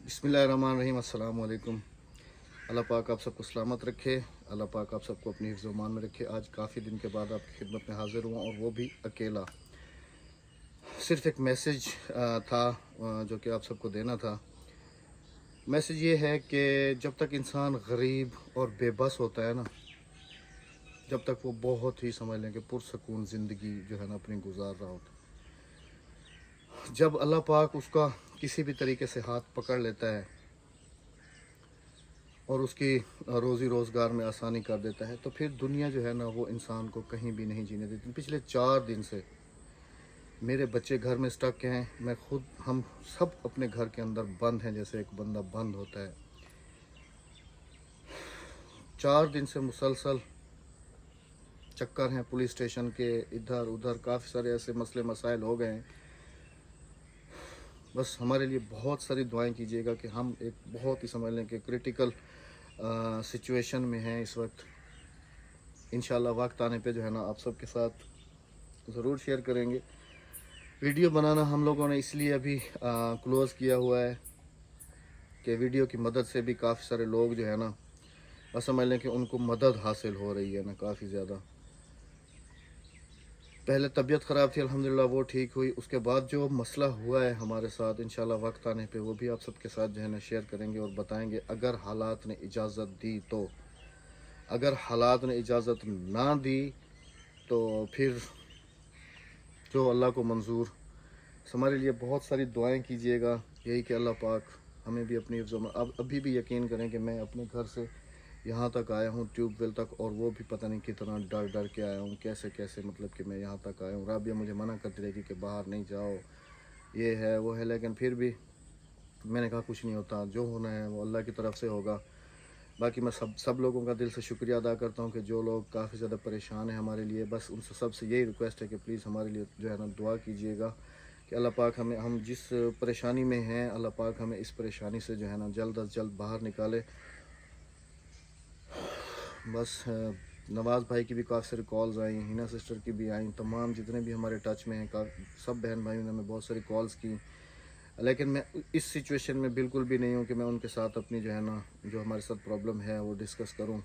बिस्मिल्लाहिर्रहमानिर्रहीम। अस्सलाम वालेकुम। अल्लाह पाक आप सबको सलामत रखे। अल्लाह पाक आप सबको अपनी हिफ्ज़ व मान में रखे। आज काफ़ी दिन के बाद आपकी खिदमत में हाज़िर हुआ और वो भी अकेला। सिर्फ एक मैसेज था जो कि आप सबको देना था। मैसेज ये है कि जब तक इंसान गरीब और बेबस होता है ना, जब तक वो बहुत ही समझ लें कि पुरसकून ज़िंदगी जो है ना अपनी गुजार रहा होता है, जब अल्लाह पाक उसका किसी भी तरीके से हाथ पकड़ लेता है और उसकी रोज़ी रोज़गार में आसानी कर देता है, तो फिर दुनिया जो है ना वो इंसान को कहीं भी नहीं जीने देती। पिछले 4 दिन से मेरे बच्चे घर में स्टक हैं, मैं खुद, हम सब अपने घर के अंदर बंद हैं, जैसे एक बंदा बंद होता है। 4 दिन से मुसलसल चक्कर हैं पुलिस स्टेशन के, इधर उधर काफ़ी सारे ऐसे मसले मसाइल हो गए हैं। बस हमारे लिए बहुत सारी दुआएं कीजिएगा कि हम एक बहुत ही समझ लें कि क्रिटिकल सिचुएशन में हैं इस वक्त। इंशाल्लाह वक्त आने पे जो है ना आप सबके साथ ज़रूर शेयर करेंगे। वीडियो बनाना हम लोगों ने इसलिए अभी क्लोज़ किया हुआ है कि वीडियो की मदद से भी काफ़ी सारे लोग जो है ना, बस समझ लें कि उनको मदद हासिल हो रही है ना काफ़ी ज़्यादा। पहले तबीयत ख़राब थी, अल्हम्दुलिल्लाह वो ठीक हुई। उसके बाद जो मसला हुआ है हमारे साथ, इंशाल्लाह वक्त आने पे वो भी आप सबके साथ जो है ना शेयर करेंगे और बताएंगे। अगर हालात ने इजाज़त दी तो, अगर हालात ने इजाज़त ना दी तो फिर जो अल्लाह को मंजूर। हमारे लिए बहुत सारी दुआएं कीजिएगा, यही कि अल्लाह पाक हमें भी अपनी हिफ्ज़ में। अब अभी भी यकीन करें कि मैं अपने घर से यहाँ तक आया हूँ, ट्यूबवेल तक, और वो भी पता नहीं कितना डर डर के आया हूँ, कैसे कैसे मतलब कि मैं यहाँ तक आया हूँ। राबिया मुझे मना करती रहेगी कि बाहर नहीं जाओ, ये है वो है, लेकिन फिर भी मैंने कहा कुछ नहीं होता, जो होना है वो अल्लाह की तरफ से होगा। बाकी मैं सब लोगों का दिल से शुक्रिया अदा करता हूँ कि जो लोग काफ़ी ज़्यादा परेशान हैं हमारे लिए। बस उनसे सबसे यही रिक्वेस्ट है कि प्लीज़ हमारे लिए जो है ना दुआ कीजिएगा कि अल्लाह पाक हमें, हम जिस परेशानी में हैं, अल्लाह पाक हमें इस परेशानी से जो है ना जल्द अज जल्द बाहर निकाले। बस नवाज़ भाई की भी काफ़ी सारी कॉल्स आई, हिना सिस्टर की भी आई, तमाम जितने भी हमारे टच में हैं सब बहन भाइयों ने हमें बहुत सारी कॉल्स की। लेकिन मैं इस सिचुएशन में बिल्कुल भी नहीं हूँ कि मैं उनके साथ अपनी जो है ना, जो हमारे साथ प्रॉब्लम है वो डिस्कस करूँ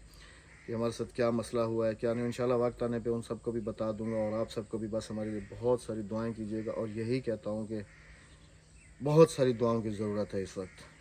कि हमारे साथ क्या मसला हुआ है क्या नहीं। इंशाल्लाह वक्त आने पे उन सबको भी बता दूंगा। और आप सबको भी बस हमारे लिए बहुत सारी दुआएं कीजिएगा, और यही कहता हूँ कि बहुत सारी दुआओं की ज़रूरत है इस वक्त।